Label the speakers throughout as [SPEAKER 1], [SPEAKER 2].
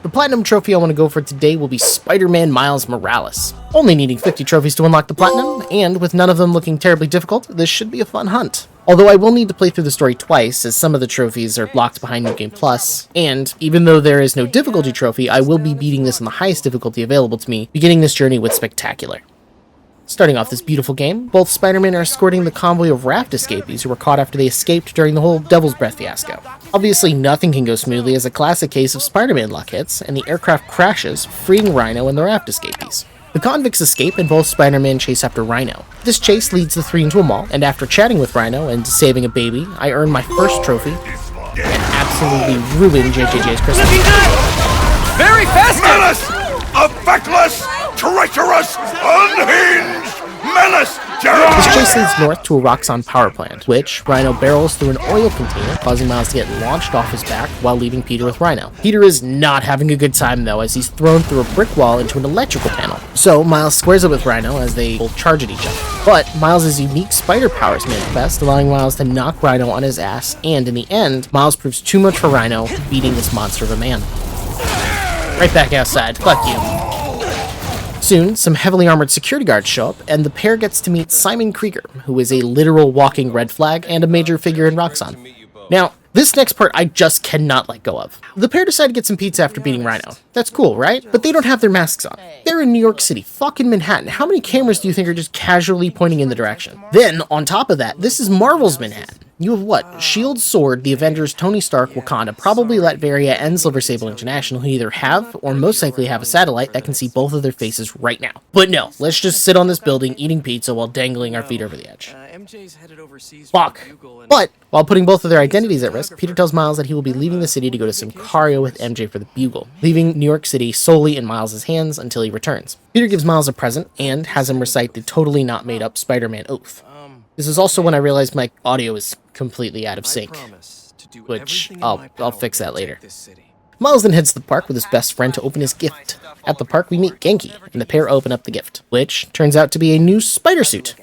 [SPEAKER 1] The Platinum trophy I want to go for today will be Spider-Man Miles Morales. Only needing 50 trophies to unlock the Platinum, and with none of them looking terribly difficult, this should be a fun hunt. Although I will need to play through the story twice, as some of the trophies are locked behind New Game Plus, and even though there is no difficulty trophy, I will be beating this in the highest difficulty available to me, beginning this journey with Spectacular. Starting off this beautiful game, both Spider-Man are escorting the convoy of raft escapees who were caught after they escaped during the whole Devil's Breath fiasco. Obviously, nothing can go smoothly as a classic case of Spider-Man luck hits, and the aircraft crashes, freeing Rhino and the raft escapees. The convicts escape and both Spider-Man chase after Rhino. This chase leads the three into a mall, and after chatting with Rhino and saving a baby, I earn my first trophy and absolutely ruin JJJ's Christmas.
[SPEAKER 2] Very festive!
[SPEAKER 3] Menace! A feckless, treacherous, unhinged menace!
[SPEAKER 1] This chase leads north to a Roxxon power plant, which Rhino barrels through an oil container, causing Miles to get launched off his back while leaving Peter with Rhino. Peter is not having a good time though, as he's thrown through a brick wall into an electrical panel. So Miles squares up with Rhino as they both charge at each other. But Miles' unique spider powers manifest, allowing Miles to knock Rhino on his ass, and in the end, Miles proves too much for Rhino, beating this monster of a man. Right back outside, fuck you. Soon, some heavily armored security guards show up, and the pair gets to meet Simon Krieger, who is a literal walking red flag and a major figure in Roxxon. Now, this next part I just cannot let go of. The pair decide to get some pizza after beating Rhino. That's cool, right? But they don't have their masks on. They're in New York City, fucking Manhattan. How many cameras do you think are just casually pointing in the direction? Then, on top of that, this is Marvel's Manhattan. You have what? S.H.I.E.L.D., S.W.O.R.D., the Avengers, Tony Stark, Wakanda, probably Latveria, and Silver Sable International, who either have, or most likely have a satellite that can see both of their faces right now. But no, let's just sit on this building eating pizza while dangling our feet over the edge. Fuck. But, while putting both of their identities at risk, Peter tells Miles that he will be leaving the city to go to Sicario with MJ for the Bugle, leaving New York City solely in Miles' hands until he returns. Peter gives Miles a present, and has him recite the totally not made up Spider-Man oath. This is also when I realized my audio is completely out of sync, which I'll fix that later. Miles then heads to the park with his best friend to open his gift. At the park we meet Genki, and the pair open up the gift, which turns out to be a new spider suit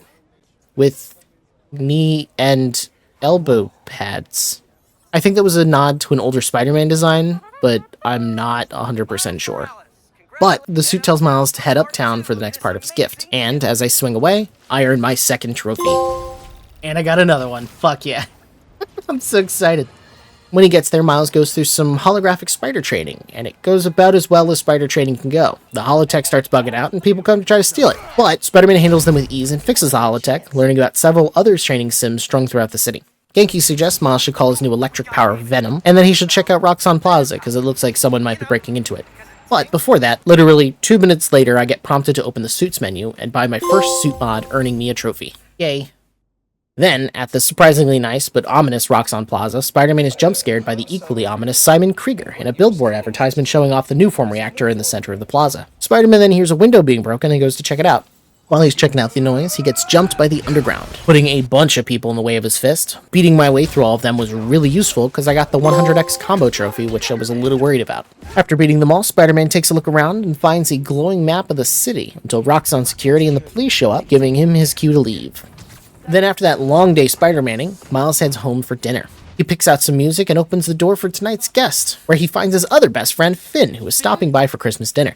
[SPEAKER 1] with knee and elbow pads. I think that was a nod to an older Spider-Man design, but I'm not 100% sure. But the suit tells Miles to head uptown for the next part of his gift, and as I swing away, I earn my second trophy. And I got another one. Fuck yeah. I'm so excited. When he gets there, Miles goes through some holographic spider training, and it goes about as well as spider training can go. The holotech starts bugging out, and people come to try to steal it. But Spider-Man handles them with ease and fixes the holotech, learning about several other training sims strung throughout the city. Genki suggests Miles should call his new electric power Venom, and then he should check out Roxxon Plaza, because it looks like someone might be breaking into it. But before that, literally 2 minutes later, I get prompted to open the suits menu and buy my first suit mod, earning me a trophy. Yay. Then, at the surprisingly nice but ominous Roxxon Plaza, Spider-Man is jump-scared by the equally ominous Simon Krieger in a billboard advertisement showing off the Nuform reactor in the center of the plaza. Spider-Man then hears a window being broken and goes to check it out. While he's checking out the noise, he gets jumped by the underground, putting a bunch of people in the way of his fist. Beating my way through all of them was really useful because I got the 100x combo trophy, which I was a little worried about. After beating them all, Spider-Man takes a look around and finds a glowing map of the city until Roxxon security and the police show up, giving him his cue to leave. Then after that long day Spider-Manning, Miles heads home for dinner. He picks out some music and opens the door for tonight's guest, where he finds his other best friend, Finn, who is stopping by for Christmas dinner.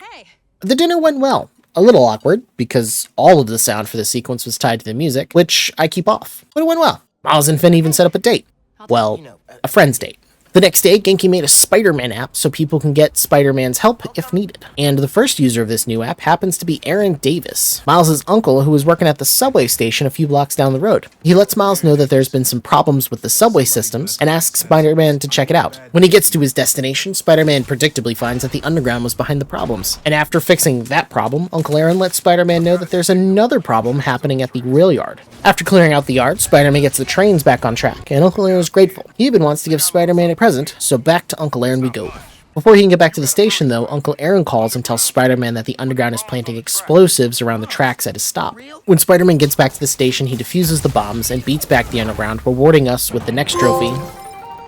[SPEAKER 1] The dinner went well. A little awkward, because all of the sound for the sequence was tied to the music, which I keep off. But it went well. Miles and Finn even set up a date. Well, a friend's date. The next day, Genki made a Spider-Man app so people can get Spider-Man's help if needed. And the first user of this new app happens to be Aaron Davis, Miles' uncle who was working at the subway station a few blocks down the road. He lets Miles know that there's been some problems with the subway systems and asks Spider-Man to check it out. When he gets to his destination, Spider-Man predictably finds that the underground was behind the problems. And after fixing that problem, Uncle Aaron lets Spider-Man know that there's another problem happening at the rail yard. After clearing out the yard, Spider-Man gets the trains back on track, and Uncle Aaron is grateful. He even wants to give Spider-Man a present, so back to Uncle Aaron we go. Before he can get back to the station, though, Uncle Aaron calls and tells Spider-Man that the underground is planting explosives around the tracks at his stop. When Spider-Man gets back to the station, he defuses the bombs and beats back the underground, rewarding us with the next trophy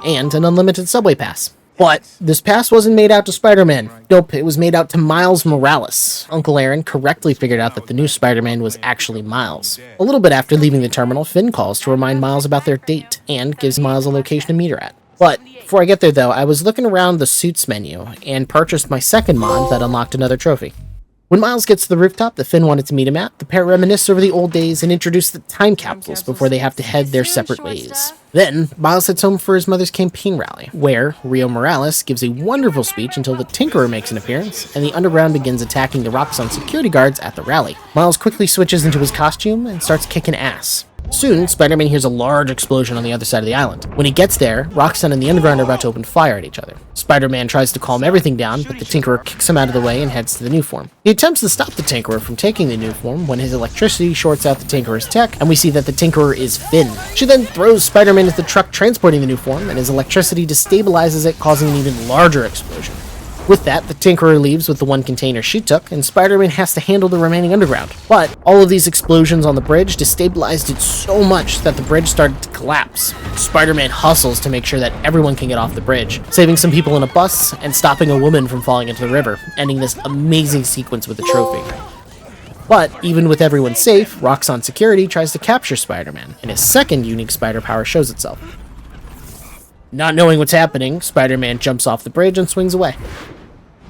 [SPEAKER 1] and an unlimited subway pass. But this pass wasn't made out to Spider-Man. Nope, it was made out to Miles Morales. Uncle Aaron correctly figured out that the new Spider-Man was actually Miles. A little bit after leaving the terminal, Finn calls to remind Miles about their date, and gives Miles a location to meet her at. But Before I get there though, I was looking around the suits menu and purchased my second mod that unlocked another trophy. When Miles gets to the rooftop that Finn wanted to meet him at, the pair reminisce over the old days and introduce the time capsules before they have to head their separate ways. Then, Miles heads home for his mother's campaign rally, where Rio Morales gives a wonderful speech until the Tinkerer makes an appearance, and the Underground begins attacking the Roxxon security guards at the rally. Miles quickly switches into his costume and starts kicking ass. Soon, Spider-Man hears a large explosion on the other side of the island. When he gets there, Roxxon and the Underground are about to open fire at each other. Spider-Man tries to calm everything down, but the Tinkerer kicks him out of the way and heads to the new form. He attempts to stop the Tinkerer from taking the new form when his electricity shorts out the Tinkerer's tech, and we see that the Tinkerer is Finn. She then throws Spider-Man into the truck transporting the new form, and his electricity destabilizes it, causing an even larger explosion. With that, the Tinkerer leaves with the one container she took, and Spider-Man has to handle the remaining Underground. But all of these explosions on the bridge destabilized it so much that the bridge started to collapse. Spider-Man hustles to make sure that everyone can get off the bridge, saving some people in a bus and stopping a woman from falling into the river, ending this amazing sequence with a trophy. But even with everyone safe, Roxxon Security tries to capture Spider-Man, and his second unique spider power shows itself. Not knowing what's happening, Spider-Man jumps off the bridge and swings away.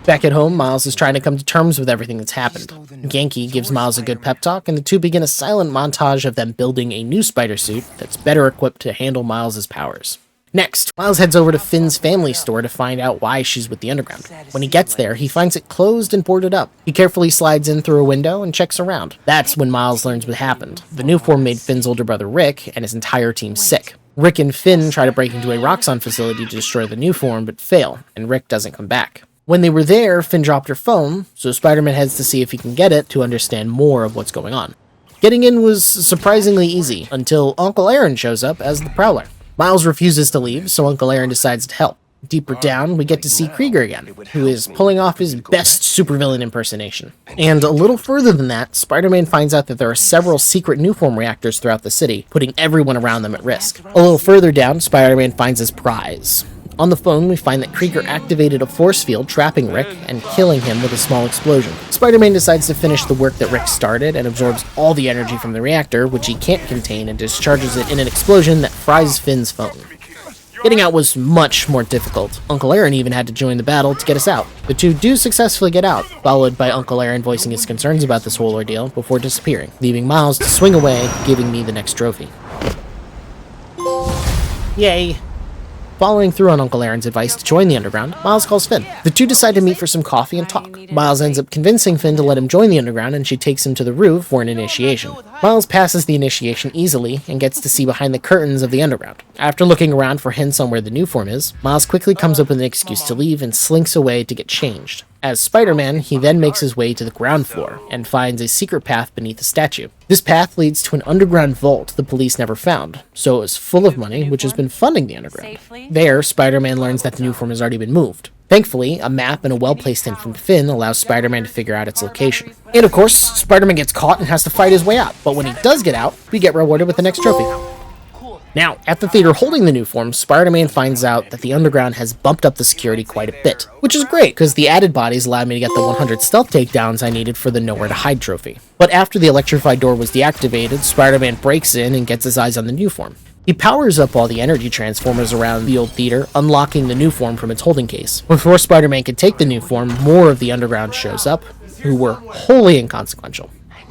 [SPEAKER 1] Back at home, Miles is trying to come to terms with everything that's happened. Yankee gives Miles a good pep talk, and the two begin a silent montage of them building a new spider suit that's better equipped to handle Miles' powers. Next, Miles heads over to Finn's family store to find out why she's with the Underground. When he gets there, he finds it closed and boarded up. He carefully slides in through a window and checks around. That's when Miles learns what happened. The new form made Finn's older brother Rick and his entire team sick. Rick and Finn try to break into a Roxxon facility to destroy the new form, but fail, and Rick doesn't come back. When they were there, Finn dropped her phone, so Spider-Man heads to see if he can get it to understand more of what's going on. Getting in was surprisingly easy, until Uncle Aaron shows up as the Prowler. Miles refuses to leave, so Uncle Aaron decides to help. Deeper down, we get to see Krieger again, who is pulling off his best supervillain impersonation. And a little further than that, Spider-Man finds out that there are several secret Nuform reactors throughout the city, putting everyone around them at risk. A little further down, Spider-Man finds his prize. On the phone, we find that Krieger activated a force field trapping Rick and killing him with a small explosion. Spider-Man decides to finish the work that Rick started and absorbs all the energy from the reactor, which he can't contain, and discharges it in an explosion that fries Finn's phone. Getting out was much more difficult. Uncle Aaron even had to join the battle to get us out. The two do successfully get out, followed by Uncle Aaron voicing his concerns about this whole ordeal before disappearing, leaving Miles to swing away, giving me the next trophy. Yay! Following through on Uncle Aaron's advice to join the Underground, Miles calls Finn. The two decide to meet for some coffee and talk. Miles ends up convincing Finn to let him join the Underground, and she takes him to the roof for an initiation. Miles passes the initiation easily and gets to see behind the curtains of the Underground. After looking around for hints on where the new form is, Miles quickly comes up with an excuse to leave and slinks away to get changed. As Spider-Man, he then makes his way to the ground floor and finds a secret path beneath a statue. This path leads to an underground vault the police never found, so it is full of money, which has been funding the Underground. There, Spider-Man learns that the new form has already been moved. Thankfully, a map and a well-placed hint from Finn allows Spider-Man to figure out its location. And of course, Spider-Man gets caught and has to fight his way out, but when he does get out, we get rewarded with the next trophy. Now, at the theater holding the new form, Spider-Man finds out that the Underground has bumped up the security quite a bit, which is great, because the added bodies allowed me to get the 100 stealth takedowns I needed for the Nowhere to Hide trophy. But after the electrified door was deactivated, Spider-Man breaks in and gets his eyes on the new form. He powers up all the energy transformers around the old theater, unlocking the new form from its holding case. Before Spider-Man could take the new form, more of the Underground shows up, who were wholly inconsequential.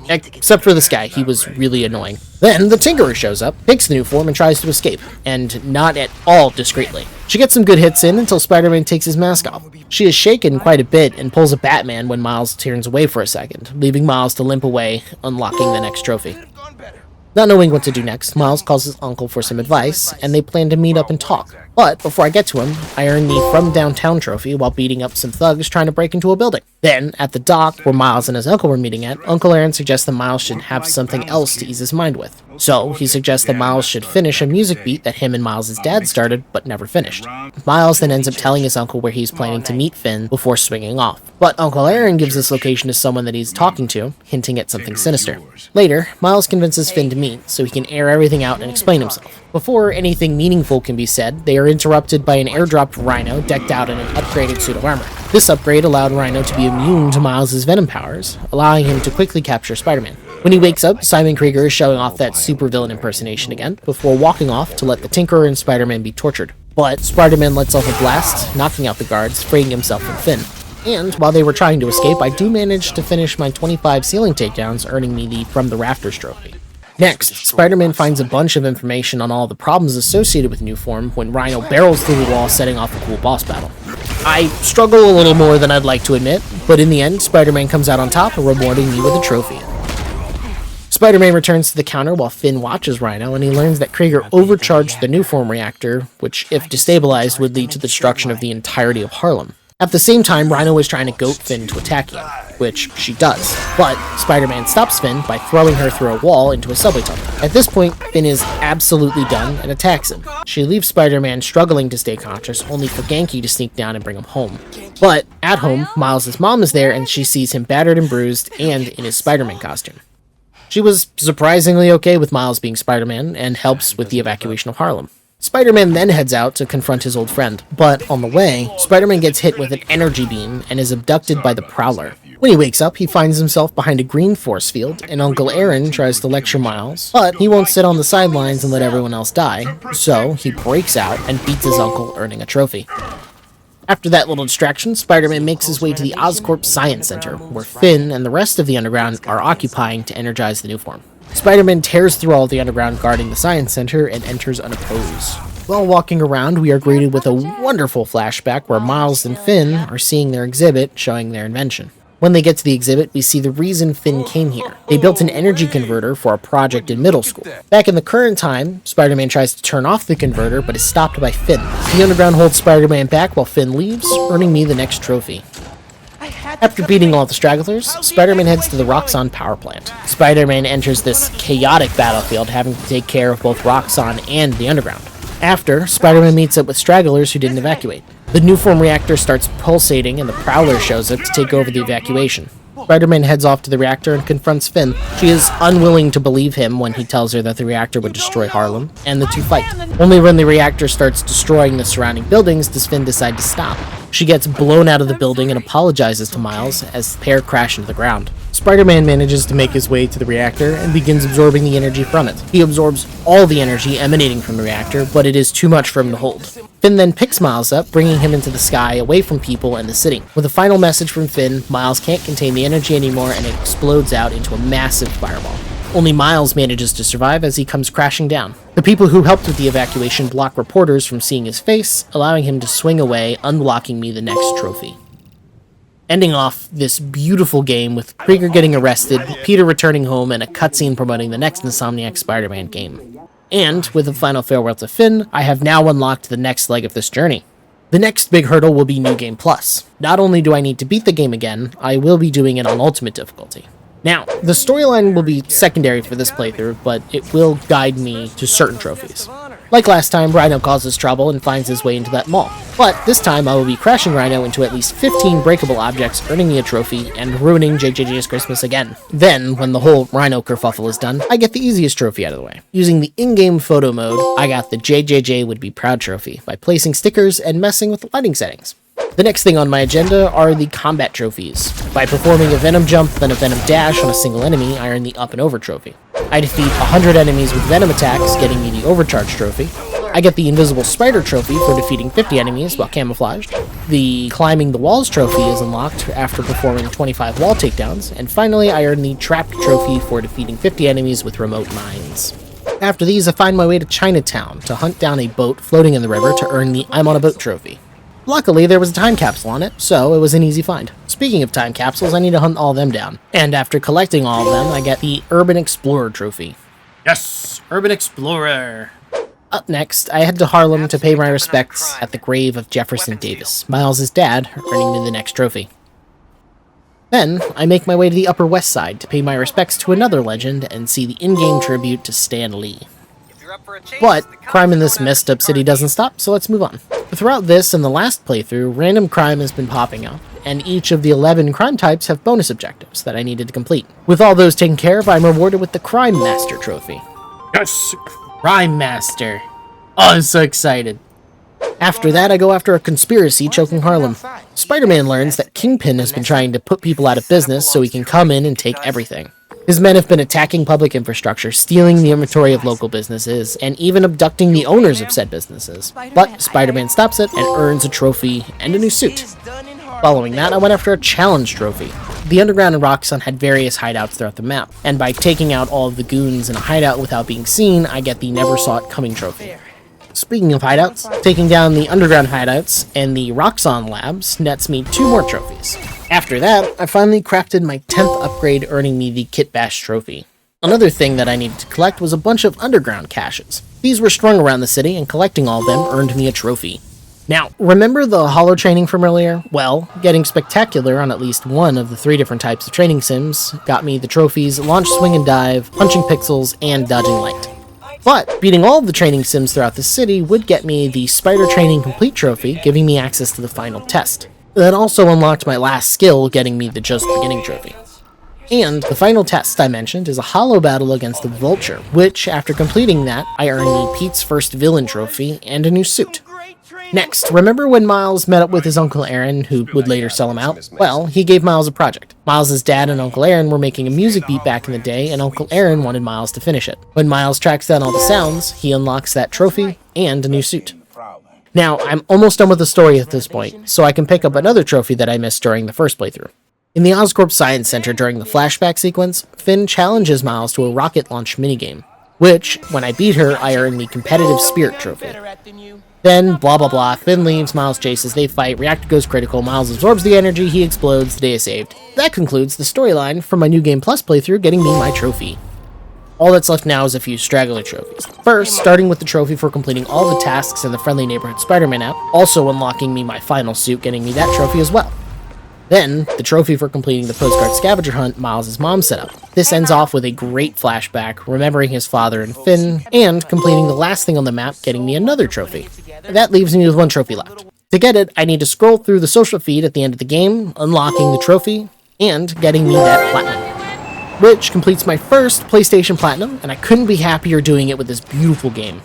[SPEAKER 1] Except for this guy, he was really annoying. Then, the Tinkerer shows up, takes the new form, and tries to escape, and not at all discreetly. She gets some good hits in until Spider-Man takes his mask off. She is shaken quite a bit and pulls a Batman when Miles turns away for a second, leaving Miles to limp away, unlocking the next trophy. Not knowing what to do next, Miles calls his uncle for some advice, and they plan to meet up and talk. But before I get to him, I earn the From Downtown trophy while beating up some thugs trying to break into a building. Then, at the dock, where Miles and his uncle were meeting at, Uncle Aaron suggests that Miles should have something else to ease his mind with. So, he suggests that Miles should finish a music beat that him and Miles' dad started, but never finished. Miles then ends up telling his uncle where he's planning to meet Finn before swinging off. But Uncle Aaron gives this location to someone that he's talking to, hinting at something sinister. Later, Miles convinces Finn to meet, so he can air everything out and explain himself. Before anything meaningful can be said, they are interrupted by an airdropped Rhino decked out in an upgraded suit of armor. This upgrade allowed Rhino to be immune to Miles' venom powers, allowing him to quickly capture Spider-Man. When he wakes up, Simon Krieger is showing off that supervillain impersonation again, before walking off to let the Tinkerer and Spider-Man be tortured. But Spider-Man lets off a blast, knocking out the guards, freeing himself from Finn. And while they were trying to escape, I do manage to finish my 25 ceiling takedowns, earning me the From the Rafters trophy. Next, Spider-Man finds a bunch of information on all the problems associated with Newform when Rhino barrels through the wall, setting off a cool boss battle. I struggle a little more than I'd like to admit, but in the end, Spider-Man comes out on top, rewarding me with a trophy. Spider-Man returns to the counter while Finn watches Rhino, and he learns that Krieger overcharged the Newform reactor, which, if destabilized, would lead to the destruction of the entirety of Harlem. At the same time, Rhino is trying to goat Finn to attack him, which she does, but Spider-Man stops Finn by throwing her through a wall into a subway tunnel. At this point, Finn is absolutely done and attacks him. She leaves Spider-Man struggling to stay conscious, only for Genki to sneak down and bring him home. But at home, Miles' mom is there and she sees him battered and bruised and in his Spider-Man costume. She was surprisingly okay with Miles being Spider-Man and helps with the evacuation of Harlem. Spider-Man then heads out to confront his old friend, but on the way, Spider-Man gets hit with an energy beam and is abducted by the Prowler. When he wakes up, he finds himself behind a green force field, and Uncle Aaron tries to lecture Miles, but he won't sit on the sidelines and let everyone else die, so he breaks out and beats his uncle, earning a trophy. After that little distraction, Spider-Man makes his way to the Oscorp Science Center, where Finn and the rest of the Underground are occupying to energize the Newform. Spider-Man tears through all the Underground guarding the Science Center and enters unopposed. While walking around, we are greeted with a wonderful flashback where Miles and Finn are seeing their exhibit showing their invention. When they get to the exhibit, we see the reason Finn came here. They built an energy converter for a project in middle school. Back in the current time, Spider-Man tries to turn off the converter, but is stopped by Finn. The Underground holds Spider-Man back while Finn leaves, earning me the next trophy. After beating all the stragglers, Spider-Man heads to the Roxxon power plant. Spider-Man enters this chaotic battlefield, having to take care of both Roxxon and the Underground. After, Spider-Man meets up with stragglers who didn't evacuate. The Newform reactor starts pulsating and the Prowler shows up to take over the evacuation. Spider-Man heads off to the reactor and confronts Finn. She is unwilling to believe him when he tells her that the reactor would destroy Harlem, and the two fight. Only when the reactor starts destroying the surrounding buildings does Finn decide to stop. She gets blown out of the building and apologizes to Miles as the pair crash into the ground. Spider-Man manages to make his way to the reactor and begins absorbing the energy from it. He absorbs all the energy emanating from the reactor, but it is too much for him to hold. Finn then picks Miles up, bringing him into the sky away from people and the city. With a final message from Finn, Miles can't contain the energy anymore and it explodes out into a massive fireball. Only Miles manages to survive as he comes crashing down. The people who helped with the evacuation block reporters from seeing his face, allowing him to swing away, unlocking me the next trophy. Ending off this beautiful game with Krieger getting arrested, Peter returning home, and a cutscene promoting the next Insomniac Spider-Man game. And, with a final farewell to Finn, I have now unlocked the next leg of this journey. The next big hurdle will be New Game Plus. Not only do I need to beat the game again, I will be doing it on Ultimate difficulty. Now, the storyline will be secondary for this playthrough, but it will guide me to certain trophies. Like last time, Rhino causes trouble and finds his way into that mall. But this time I will be crashing Rhino into at least 15 breakable objects, earning me a trophy, and ruining JJJ's Christmas again. Then, when the whole Rhino kerfuffle is done, I get the easiest trophy out of the way. Using the in-game photo mode, I got the JJJ Would Be Proud trophy by placing stickers and messing with the lighting settings. The next thing on my agenda are the combat trophies. By performing a Venom jump, then a Venom dash on a single enemy, I earn the Up and Over trophy. I defeat 100 enemies with Venom attacks, getting me the Overcharge trophy. I get the Invisible Spider trophy for defeating 50 enemies while camouflaged. The Climbing the Walls trophy is unlocked after performing 25 wall takedowns. And finally, I earn the Trapped trophy for defeating 50 enemies with remote mines. After these, I find my way to Chinatown to hunt down a boat floating in the river to earn the I'm on a Boat trophy. Luckily, there was a time capsule on it, so it was an easy find. Speaking of time capsules, I need to hunt all of them down. And after collecting all of them, I get the Urban Explorer trophy.
[SPEAKER 2] Yes, Urban Explorer.
[SPEAKER 1] Up next, I head to Harlem to pay my respects at the grave of Jefferson Davis, Miles' dad, earning me the next trophy. Then, I make my way to the Upper West Side to pay my respects to another legend and see the in-game tribute to Stan Lee. But crime in this messed up city doesn't stop, so let's move on. Throughout this and the last playthrough, random crime has been popping up, and each of the 11 crime types have bonus objectives that I needed to complete. With all those taken care of, I'm rewarded with the Crime Master trophy.
[SPEAKER 2] Yes,
[SPEAKER 1] Crime Master. Oh, I'm so excited. After that, I go after a conspiracy choking Harlem. Spider-Man learns that Kingpin has been trying to put people out of business so he can come in and take everything. His men have been attacking public infrastructure, stealing the inventory of local businesses, and even abducting the owners of said businesses. But Spider-Man stops it and earns a trophy and a new suit. Following that, I went after a challenge trophy. The Underground and Roxxon had various hideouts throughout the map, and by taking out all of the goons in a hideout without being seen, I get the Never Saw It Coming trophy. Speaking of hideouts, taking down the Underground hideouts and the Roxxon labs nets me 2 more trophies. After that, I finally crafted my 10th upgrade, earning me the Kit Bash trophy. Another thing that I needed to collect was a bunch of Underground caches. These were strung around the city, and collecting all of them earned me a trophy. Now, remember the holo training from earlier? Well, getting spectacular on at least one of the 3 different types of training sims got me the trophies Launch, Swing, and Dive, Punching Pixels, and Dodging Light. But beating all of the training sims throughout the city would get me the Spider Training Complete trophy, giving me access to the final test. That also unlocked my last skill, getting me the Just Beginning trophy. And the final test I mentioned is a holo battle against the Vulture, which, after completing that, I earned me Pete's first villain trophy and a new suit. Next, remember when Miles met up with his Uncle Aaron, who would later sell him out? Well, he gave Miles a project. Miles' dad and Uncle Aaron were making a music beat back in the day, and Uncle Aaron wanted Miles to finish it. When Miles tracks down all the sounds, he unlocks that trophy and a new suit. Now, I'm almost done with the story at this point, so I can pick up another trophy that I missed during the first playthrough. In the Oscorp Science Center during the flashback sequence, Finn challenges Miles to a rocket launch minigame, which, when I beat her, I earn the Competitive Spirit trophy. Then, blah blah blah, Finn leaves, Miles chases, they fight, reactor goes critical, Miles absorbs the energy, he explodes, the day is saved. That concludes the storyline from my New Game Plus playthrough, getting me my trophy. All that's left now is a few straggler trophies. First, starting with the trophy for completing all the tasks in the Friendly Neighborhood Spider-Man app, also unlocking me my final suit, getting me that trophy as well. Then, the trophy for completing the postcard scavenger hunt Miles' mom set up. This ends off with a great flashback, remembering his father and Finn, and completing the last thing on the map, getting me another trophy. That leaves me with 1 trophy left. To get it, I need to scroll through the social feed at the end of the game, unlocking the trophy, and getting me that platinum. Which completes my first PlayStation Platinum, and I couldn't be happier doing it with this beautiful game.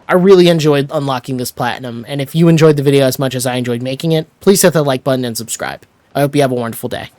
[SPEAKER 1] I really enjoyed unlocking this platinum, and if you enjoyed the video as much as I enjoyed making it, please hit the like button and subscribe. I hope you have a wonderful day.